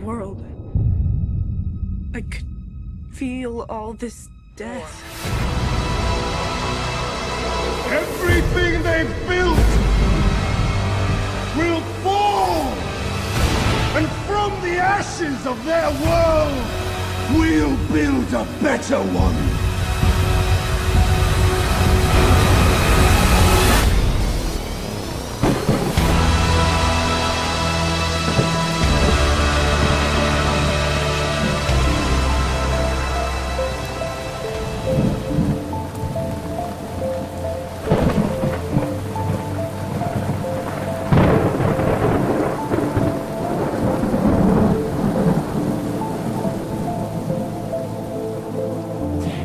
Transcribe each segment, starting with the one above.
world. I could feel all this death. Everything they've built will fall! And from the ashes of their world, we'll build a better one!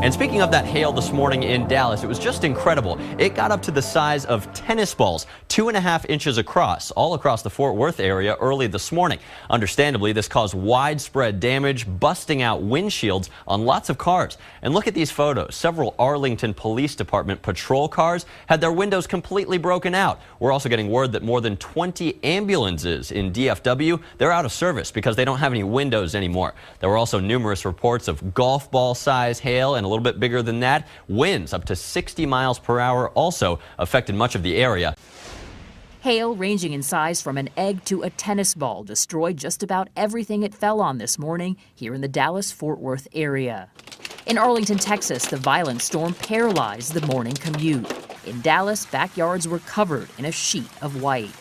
And speaking of that hail this morning in Dallas, it was just incredible. It got up to the size of tennis balls, 2.5 inches across, all across the Fort Worth area early this morning. Understandably, this caused widespread damage, busting out windshields on lots of cars. And look at these photos. Several Arlington Police Department patrol cars had their windows completely broken out. We're also getting word that more than 20 ambulances in DFW, they're out of service because they don't have any windows anymore. There were also numerous reports of golf ball size hail, and a little bit bigger than that, winds up to 60 miles per hour also affected much of the area. Hail ranging in size from an egg to a tennis ball destroyed just about everything it fell on this morning here in the Dallas-Fort Worth area. In Arlington, Texas, the violent storm paralyzed the morning commute. In Dallas, backyards were covered in a sheet of white.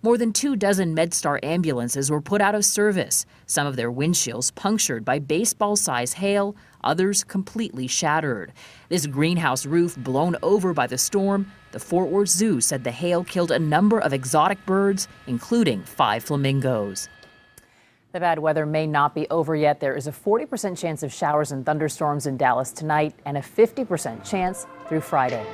More than 24 MedStar ambulances were put out of service, some of their windshields punctured by baseball-sized hail, others completely shattered. This greenhouse roof blown over by the storm, the Fort Worth Zoo said the hail killed a number of exotic birds, including 5 flamingos. The bad weather may not be over yet. There is a 40% chance of showers and thunderstorms in Dallas tonight and a 50% chance through Friday.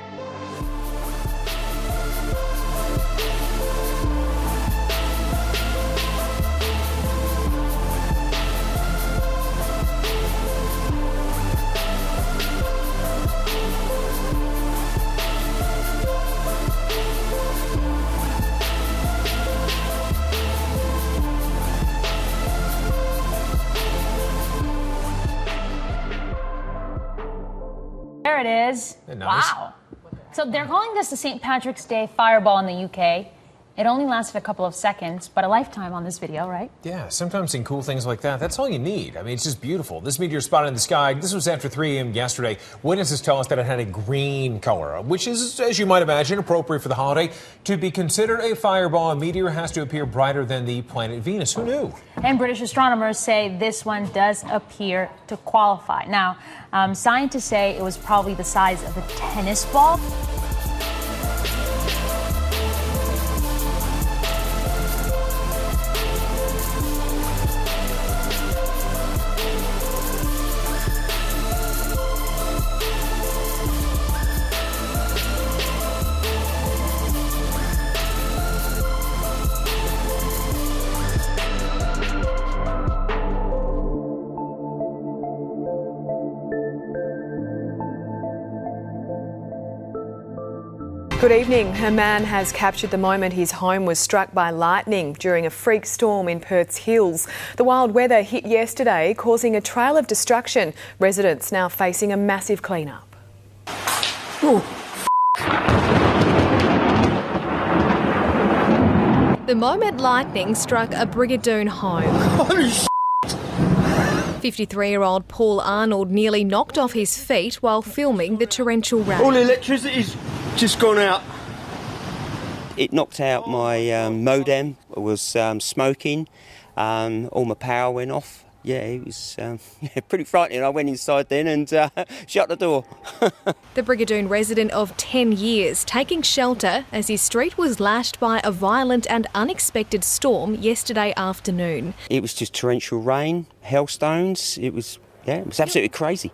There it is. Nice. Wow. So they're calling this the St. Patrick's Day fireball in the UK. It only lasted a couple of seconds, but a lifetime on this video, right? Yeah, sometimes seeing cool things like that, that's all you need. I mean, it's just beautiful. This meteor spotted in the sky, this was after 3 a.m. yesterday. Witnesses tell us that it had a green color, which is, as you might imagine, appropriate for the holiday. To be considered a fireball, a meteor has to appear brighter than the planet Venus. Who knew? And British astronomers say this one does appear to qualify. Now, scientists say it was probably the size of a tennis ball. Good evening. A man has captured the moment his home was struck by lightning during a freak storm in Perth's hills. The wild weather hit yesterday, causing a trail of destruction. Residents now facing a massive clean-up. The moment lightning struck a Brigadoon home. Holy 53-year-old Paul Arnold nearly knocked off his feet while filming the torrential rain. All the electricity's just gone out. It knocked out my modem. I was smoking. All my power went off. Yeah, it was pretty frightening. I went inside then and shut the door. The Brigadoon resident of 10 years taking shelter as his street was lashed by a violent and unexpected storm yesterday afternoon. It was just torrential rain, hailstones. It was absolutely crazy.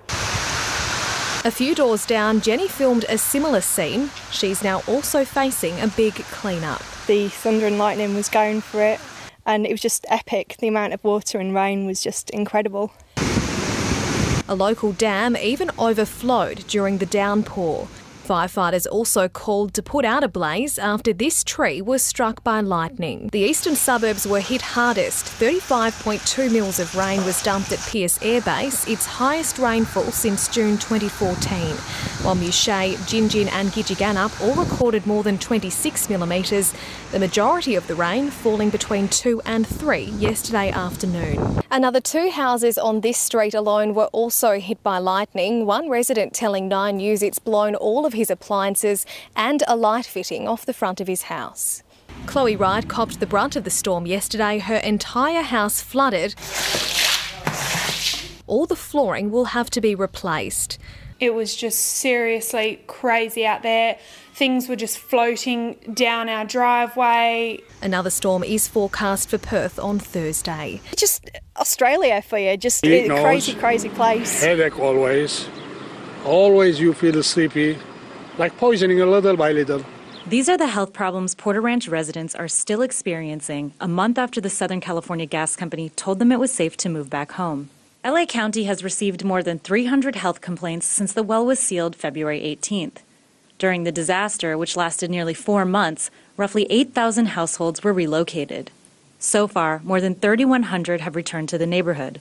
A few doors down, Jenny filmed a similar scene. She's now also facing a big clean-up. The thunder and lightning was going for it, and it was just epic. The amount of water and rain was just incredible. A local dam even overflowed during the downpour. Firefighters also called to put out a blaze after this tree was struck by lightning. The eastern suburbs were hit hardest. 35.2 mils of rain was dumped at Pearce Air Base, its highest rainfall since June 2014, while Mushea, Gingin and Gidgegannup all recorded more than 26 millimetres, the majority of the rain falling between 2 and 3 yesterday afternoon. Another 2 houses on this street alone were also hit by lightning. One resident telling 9 News it's blown all of his appliances and a light fitting off the front of his house. Chloe Wright copped the brunt of the storm yesterday. Her entire house flooded. All the flooring will have to be replaced. It was just seriously crazy out there. Things were just floating down our driveway. Another storm is forecast for Perth on Thursday. Just Australia for you, just a crazy, crazy place. Headache always. Always you feel sleepy, like poisoning a little by little. These are the health problems Porter Ranch residents are still experiencing a month after the Southern California Gas Company told them it was safe to move back home. LA County has received more than 300 health complaints since the well was sealed February 18th. During the disaster, which lasted nearly 4 months, roughly 8,000 households were relocated. So far, more than 3,100 have returned to the neighborhood.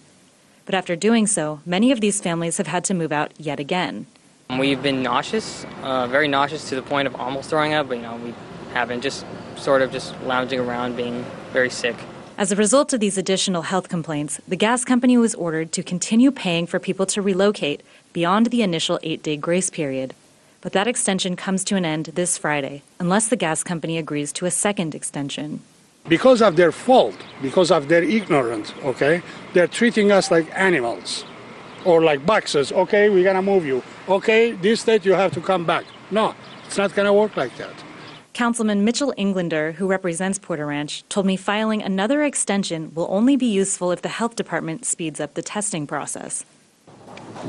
But after doing so, many of these families have had to move out yet again. We've been nauseous, very nauseous to the point of almost throwing up, but we haven't, just sort of just lounging around being very sick. As a result of these additional health complaints, the gas company was ordered to continue paying for people to relocate beyond the initial 8-day grace period. But that extension comes to an end this Friday, unless the gas company agrees to a second extension. Because of their fault, because of their ignorance, okay, they're treating us like animals or like boxes. Okay, we're going to move you. Okay, this state you have to come back. No, it's not going to work like that. Councilman Mitchell Englander, who represents Porter Ranch, told me filing another extension will only be useful if the health department speeds up the testing process.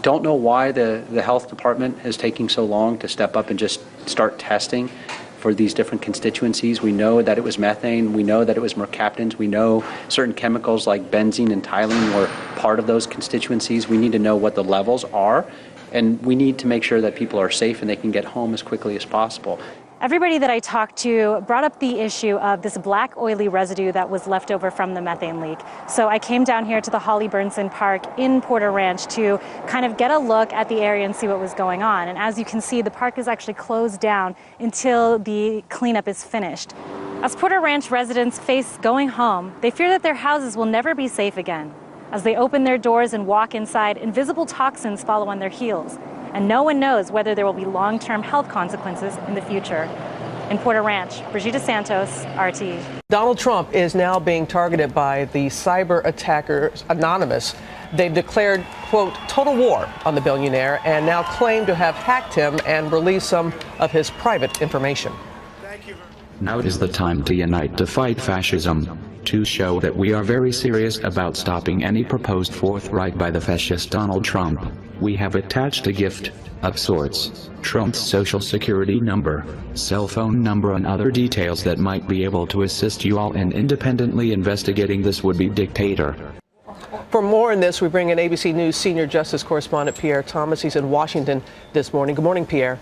Don't know why the health department is taking so long to step up and just start testing for these different constituencies. We know that it was methane, we know that it was mercaptans, we know certain chemicals like benzene and toluene were part of those constituencies. We need to know what the levels are, and we need to make sure that people are safe and they can get home as quickly as possible. Everybody that I talked to brought up the issue of this black oily residue that was left over from the methane leak. So I came down here to the Holly Burnson Park in Porter Ranch to kind of get a look at the area and see what was going on. And as you can see, the park is actually closed down until the cleanup is finished. As Porter Ranch residents face going home, they fear that their houses will never be safe again. As they open their doors and walk inside, invisible toxins follow on their heels. And no one knows whether there will be long-term health consequences in the future. In Porter Ranch, Brigida Santos, RT. Donald Trump is now being targeted by the cyber attackers Anonymous. They've declared, quote, total war on the billionaire and now claim to have hacked him and released some of his private information. Now is the time to unite to fight fascism, to show that we are very serious about stopping any proposed fourth right by the fascist Donald Trump. We have attached a gift, of sorts, Trump's social security number, cell phone number and other details that might be able to assist you all in independently investigating this would-be dictator. For more on this, we bring in ABC News senior justice correspondent Pierre Thomas. He's in Washington this morning. Good morning, Pierre.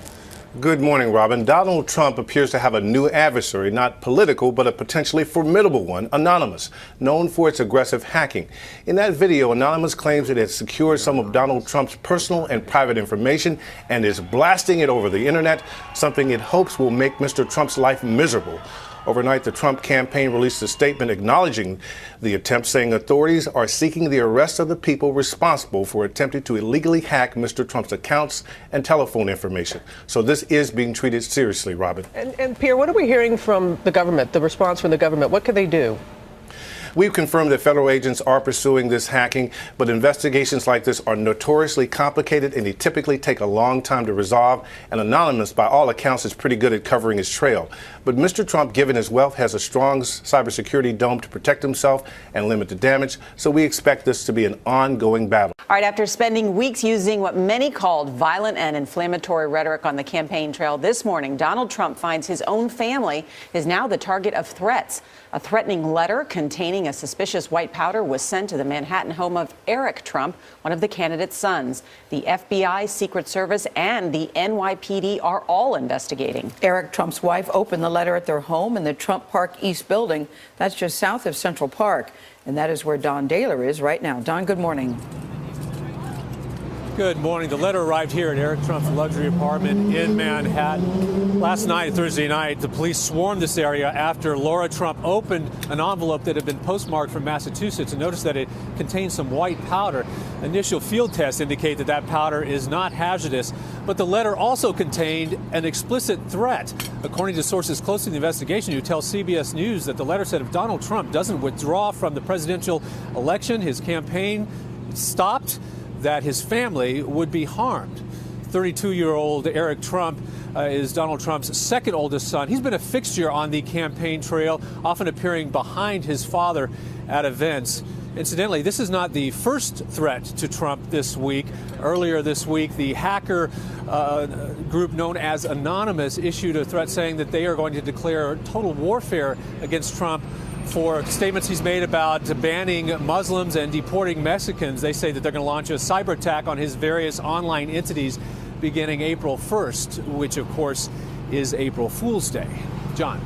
Good morning, Robin. Donald Trump appears to have a new adversary, not political, but a potentially formidable one, Anonymous, known for its aggressive hacking. In that video, Anonymous claims it has secured some of Donald Trump's personal and private information and is blasting it over the internet, something it hopes will make Mr. Trump's life miserable. Overnight, the Trump campaign released a statement acknowledging the attempt, saying authorities are seeking the arrest of the people responsible for attempting to illegally hack Mr. Trump's accounts and telephone information. So this is being treated seriously, Robin. And Pierre, what are we hearing from the government, the response from the government? What can they do? We've confirmed that federal agents are pursuing this hacking, but investigations like this are notoriously complicated and they typically take a long time to resolve. And Anonymous, by all accounts, is pretty good at covering his trail. But Mr. Trump, given his wealth, has a strong cybersecurity dome to protect himself and limit the damage. So we expect this to be an ongoing battle. All right, after spending weeks using what many called violent and inflammatory rhetoric on the campaign trail this morning, Donald Trump finds his own family is now the target of threats. A threatening letter containing claiming a suspicious white powder was sent to the Manhattan home of Eric Trump, one of the candidate's sons. The FBI, Secret Service, and the NYPD are all investigating. Eric Trump's wife opened the letter at their home in the Trump Park East building. That's just south of Central Park. And that is where Don Dahler is right now. Don, good morning. Good morning. The letter arrived here at Eric Trump's luxury apartment in Manhattan. Last night, Thursday night, the police swarmed this area after Laura Trump opened an envelope that had been postmarked from Massachusetts and noticed that it contained some white powder. Initial field tests indicate that that powder is not hazardous, but the letter also contained an explicit threat. According to sources close to the investigation who tell CBS News that the letter said if Donald Trump doesn't withdraw from the presidential election, his campaign stopped, that his family would be harmed. 32-year-old Eric Trump is Donald Trump's second oldest son. He's been a fixture on the campaign trail, often appearing behind his father at events. Incidentally, this is not the first threat to Trump this week. Earlier this week, the hacker group known as Anonymous issued a threat saying that they are going to declare total warfare against Trump for statements he's made about banning Muslims and deporting Mexicans. They say that they're going to launch a cyber attack on his various online entities beginning April 1st, which, of course, is April Fool's Day. John.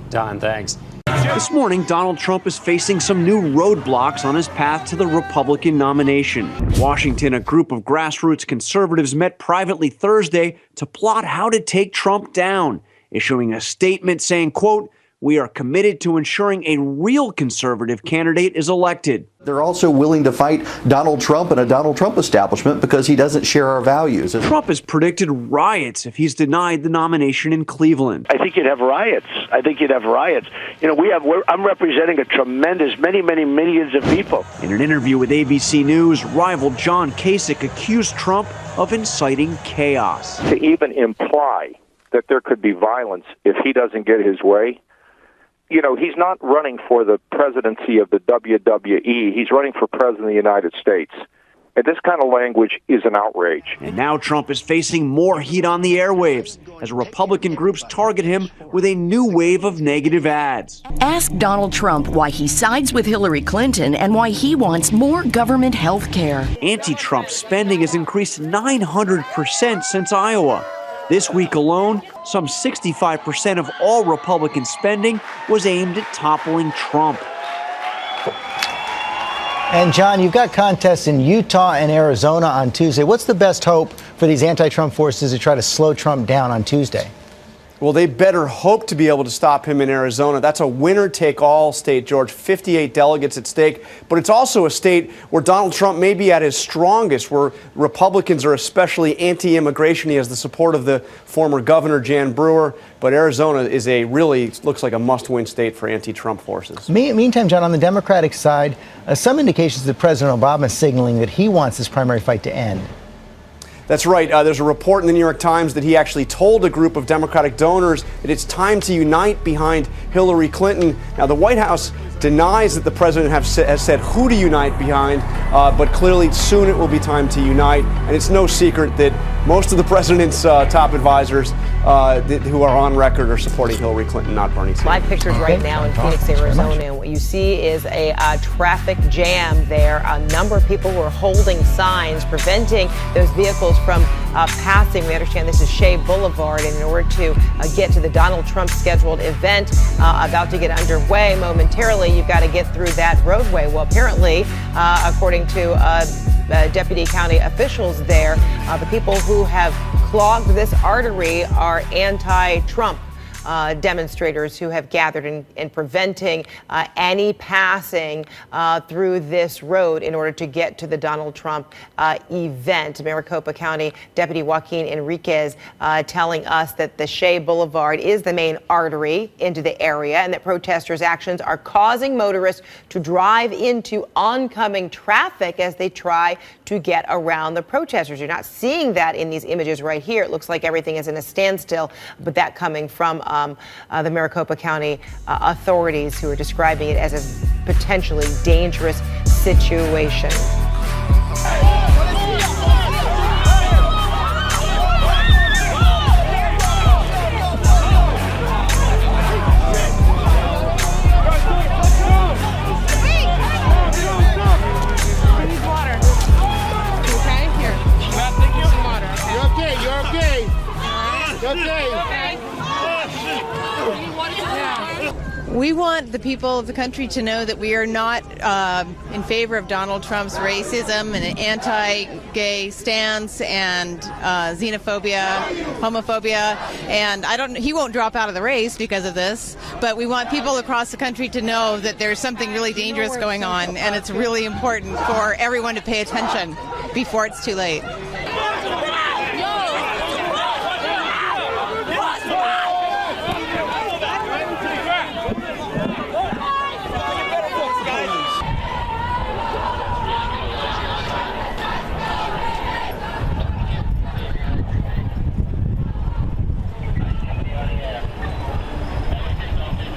Don, thanks. This morning, Donald Trump is facing some new roadblocks on his path to the Republican nomination. In Washington, a group of grassroots conservatives met privately Thursday to plot how to take Trump down, issuing a statement saying, quote, "We are committed to ensuring a real conservative candidate is elected." They're also willing to fight Donald Trump and a Donald Trump establishment because he doesn't share our values. Trump has predicted riots if he's denied the nomination in Cleveland. I think you'd have riots. You know, I'm representing a tremendous, many millions of people. In an interview with ABC News, rival John Kasich accused Trump of inciting chaos. To even imply that there could be violence if he doesn't get his way, you know, he's not running for the presidency of the WWE. He's running for president of the United States. And this kind of language is an outrage. And now Trump is facing more heat on the airwaves as Republican groups target him with a new wave of negative ads. Ask Donald Trump why he sides with Hillary Clinton and why he wants more government health care. Anti-Trump spending has increased 900% since Iowa. This week alone, some 65% of all Republican spending was aimed at toppling Trump. And John, you've got contests in Utah and Arizona on Tuesday. What's the best hope for these anti-Trump forces to try to slow Trump down on Tuesday? Well, they better hope to be able to stop him in Arizona. That's a winner-take-all state, George. 58 delegates at stake. But it's also a state where Donald Trump may be at his strongest, where Republicans are especially anti-immigration. He has the support of the former governor, Jan Brewer. But Arizona is looks like a must-win state for anti-Trump forces. Meantime, John, on the Democratic side, some indications that President Obama is signaling that he wants this primary fight to end. That's right. There's a report in the New York Times that he actually told a group of Democratic donors that it's time to unite behind Hillary Clinton. Now, the White House denies that the president has said who to unite behind, but clearly soon it will be time to unite. And it's no secret that most of the president's top advisors who are on record are supporting Hillary Clinton, not Bernie Sanders. Live pictures right now in Phoenix, Arizona. And what you see is a traffic jam there. A number of people were holding signs preventing those vehicles from passing. We understand this is Shea Boulevard, and in order to get to the Donald Trump scheduled event about to get underway momentarily, you've got to get through that roadway. Well, apparently, according to deputy county officials there, the people who have clogged this artery are anti-Trump demonstrators who have gathered in preventing any passing through this road in order to get to the Donald Trump event. Maricopa County Deputy Joaquin Enriquez telling us that the Shea Boulevard is the main artery into the area and that protesters' actions are causing motorists to drive into oncoming traffic as they try to get around the protesters. You're not seeing that in these images right here. It looks like everything is in a standstill, but that coming from the Maricopa County authorities, who are describing it as a potentially dangerous situation. We want the people of the country to know that we are not in favor of Donald Trump's racism and anti-gay stance and xenophobia, homophobia, and he won't drop out of the race because of this, but we want people across the country to know that there's something really dangerous going on, and it's really important for everyone to pay attention before it's too late.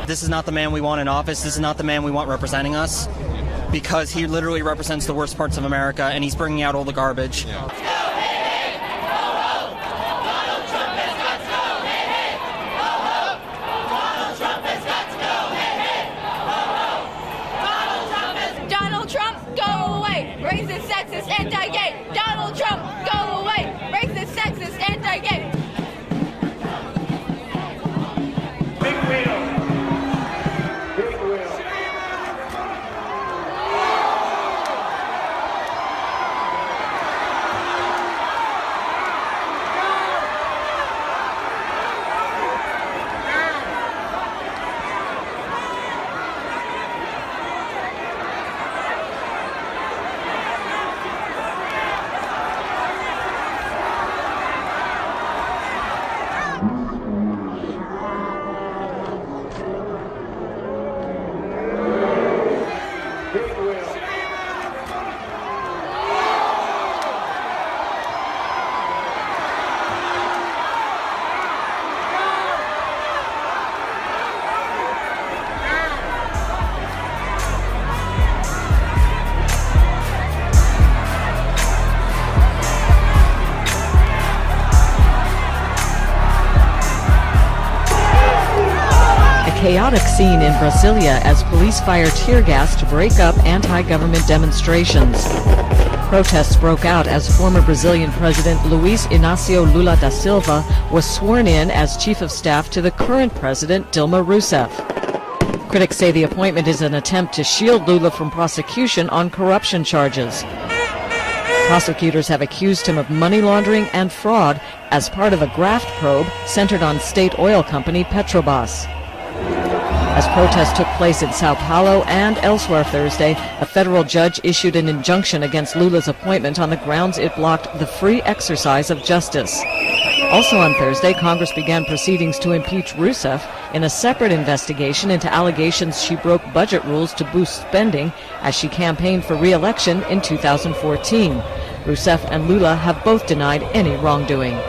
This is not the man we want in office. This is not the man we want representing us, because he literally represents the worst parts of America, and he's bringing out all the garbage. Donald Trump, go away! Racist, sexist, anti-gay! Donald Trump, go away! Racist, sexist, anti-gay! Big wheel! Chaotic scene in Brasilia as police fire tear gas to break up anti-government demonstrations. Protests broke out as former Brazilian President Luiz Inácio Lula da Silva was sworn in as chief of staff to the current president, Dilma Rousseff. Critics say the appointment is an attempt to shield Lula from prosecution on corruption charges. Prosecutors have accused him of money laundering and fraud as part of a graft probe centered on state oil company Petrobras. As protests took place in Sao Paulo and elsewhere Thursday, a federal judge issued an injunction against Lula's appointment on the grounds it blocked the free exercise of justice. Also on Thursday, Congress began proceedings to impeach Rousseff in a separate investigation into allegations she broke budget rules to boost spending as she campaigned for re-election in 2014. Rousseff and Lula have both denied any wrongdoing.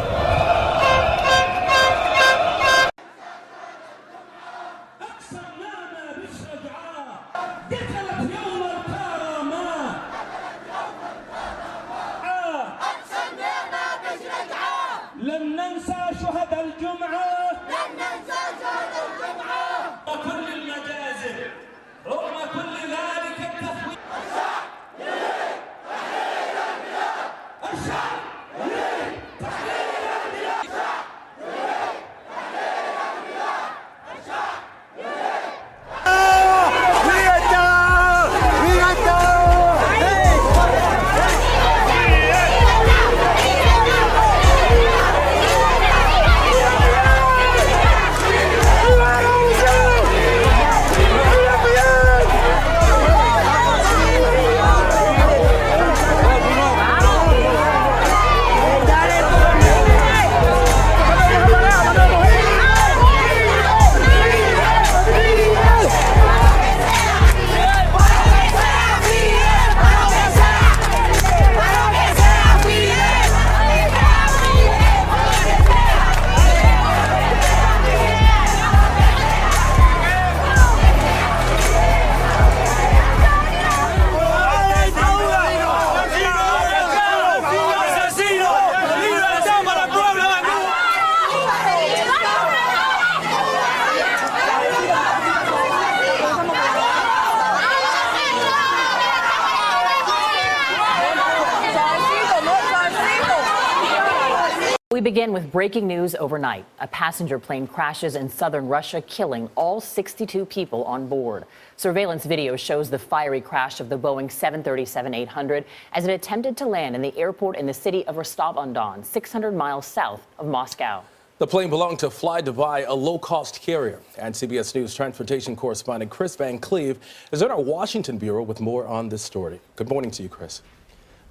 We begin with breaking news overnight. A passenger plane crashes in southern Russia, killing all 62 people on board. Surveillance video shows the fiery crash of the Boeing 737-800 as it attempted to land in the airport in the city of Rostov-on-Don, 600 miles south of Moscow. The plane belonged to Fly Dubai, a low-cost carrier. And CBS News transportation correspondent Chris Van Cleve is in our Washington bureau with more on this story. Good morning to you, Chris.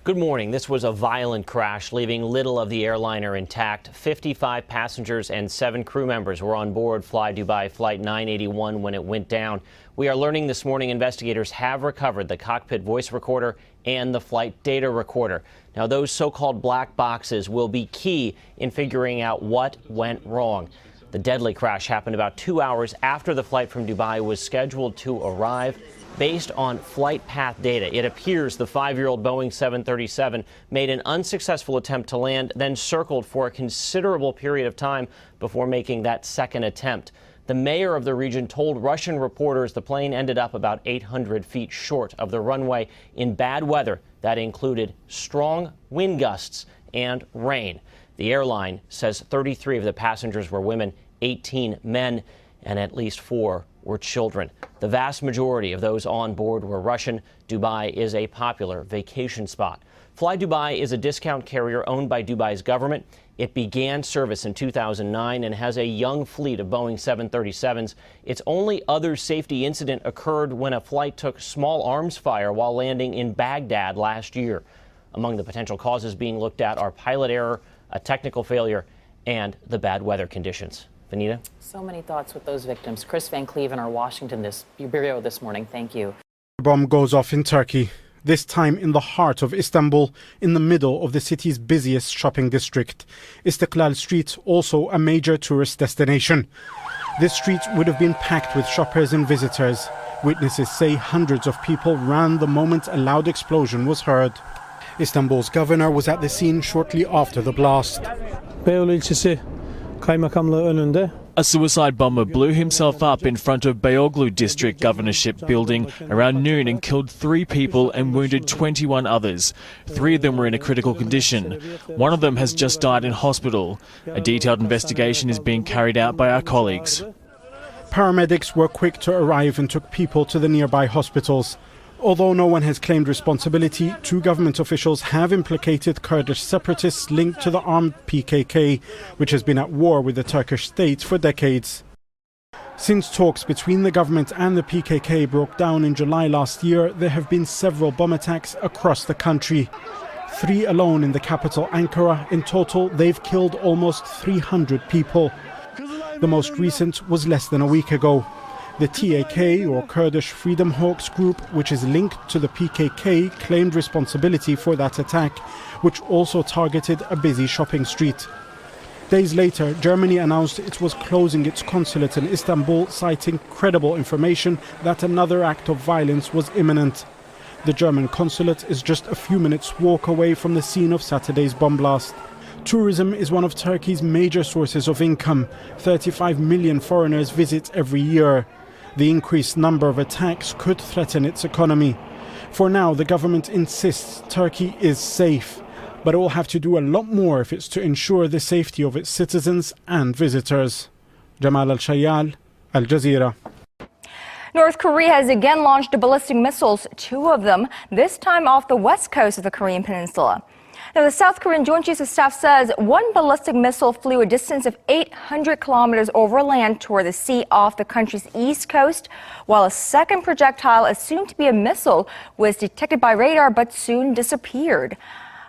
Good morning. This was a violent crash, leaving little of the airliner intact. 55 passengers and 7 crew members were on board Fly Dubai Flight 981 when it went down. We are learning this morning investigators have recovered the cockpit voice recorder and the flight data recorder. Now, those so-called black boxes will be key in figuring out what went wrong. The deadly crash happened about 2 hours after the flight from Dubai was scheduled to arrive. Based on flight path data, it appears the 5-year-old Boeing 737 made an unsuccessful attempt to land, then circled for a considerable period of time before making that second attempt. The mayor of the region told Russian reporters the plane ended up about 800 feet short of the runway in bad weather that included strong wind gusts and rain. The airline says 33 of the passengers were women, 18 men, and at least 4 were children. The vast majority of those on board were Russian. Dubai is a popular vacation spot. Fly Dubai is a discount carrier owned by Dubai's government. It began service in 2009 and has a young fleet of Boeing 737s. Its only other safety incident occurred when a flight took small arms fire while landing in Baghdad last year. Among the potential causes being looked at are pilot error, a technical failure, and the bad weather conditions. Vanita? So many thoughts with those victims. Chris Van Cleve in our Washington bureau this morning. Thank you. The bomb goes off in Turkey, this time in the heart of Istanbul, in the middle of the city's busiest shopping district. Istiklal Street, also a major tourist destination. This street would have been packed with shoppers and visitors. Witnesses say hundreds of people ran the moment a loud explosion was heard. Istanbul's governor was at the scene shortly after the blast. A suicide bomber blew himself up in front of Beyoğlu District Governorship building around noon and killed 3 people and wounded 21 others. 3 of them were in a critical condition. 1 of them has just died in hospital. A detailed investigation is being carried out by our colleagues. Paramedics were quick to arrive and took people to the nearby hospitals. Although no one has claimed responsibility, 2 government officials have implicated Kurdish separatists linked to the armed PKK, which has been at war with the Turkish state for decades. Since talks between the government and the PKK broke down in July last year, there have been several bomb attacks across the country. 3 alone in the capital, Ankara. In total, they've killed almost 300 people. The most recent was less than a week ago. The TAK, or Kurdish Freedom Hawks group, which is linked to the PKK, claimed responsibility for that attack, which also targeted a busy shopping street. Days later, Germany announced it was closing its consulate in Istanbul, citing credible information that another act of violence was imminent. The German consulate is just a few minutes' walk away from the scene of Saturday's bomb blast. Tourism is one of Turkey's major sources of income. 35 million foreigners visit every year. The increased number of attacks could threaten its economy. For now, the government insists Turkey is safe, but it will have to do a lot more if it's to ensure the safety of its citizens and visitors. Jamal Al-Shayal, Al Jazeera. North Korea has again launched ballistic missiles, 2 of them, this time off the west coast of the Korean peninsula. Now, the South Korean Joint Chiefs of Staff says 1 ballistic missile flew a distance of 800 kilometers over land toward the sea off the country's east coast, while a second projectile assumed to be a missile was detected by radar but soon disappeared.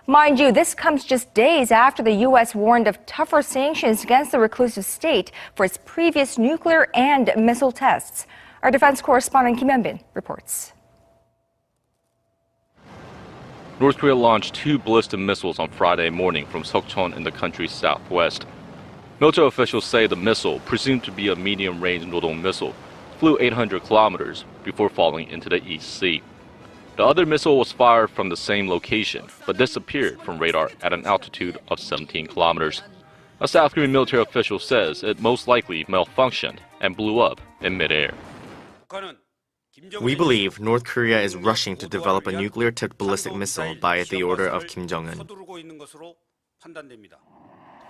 Mind you, this comes just days after the U.S. warned of tougher sanctions against the reclusive state for its previous nuclear and missile tests. Our defense correspondent Kim Hyun-bin reports. North Korea launched 2 ballistic missiles on Friday morning from Sokchon in the country's southwest. Military officials say the missile, presumed to be a medium-range Nodong missile, flew 800 kilometers before falling into the East Sea. The other missile was fired from the same location, but disappeared from radar at an altitude of 17 kilometers. A South Korean military official says it most likely malfunctioned and blew up in midair. We believe North Korea is rushing to develop a nuclear-tipped ballistic missile by the order of Kim Jong-un.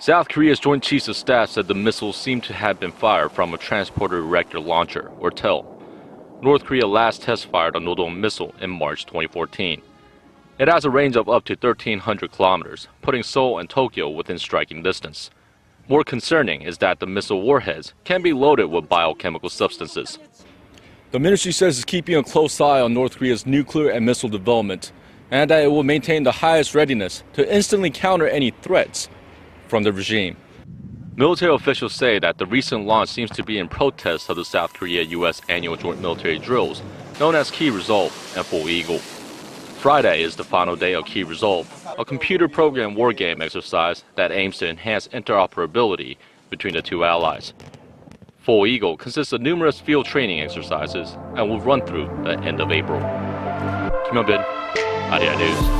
South Korea's Joint Chiefs of Staff said the missiles seem to have been fired from a transporter erector launcher, or TEL. North Korea last test-fired a Nodong missile in March 2014. It has a range of up to 1,300 kilometers, putting Seoul and Tokyo within striking distance. More concerning is that the missile warheads can be loaded with biochemical substances. The ministry says it's keeping a close eye on North Korea's nuclear and missile development, and that it will maintain the highest readiness to instantly counter any threats from the regime. Military officials say that the recent launch seems to be in protest of the South Korea-U.S. annual joint military drills, known as Key Resolve and Full Eagle. Friday is the final day of Key Resolve, a computer-programmed war game exercise that aims to enhance interoperability between the two allies. Full Eagle consists of numerous field training exercises and will run through the end of April. Kim Hyun-bin, Arirang News.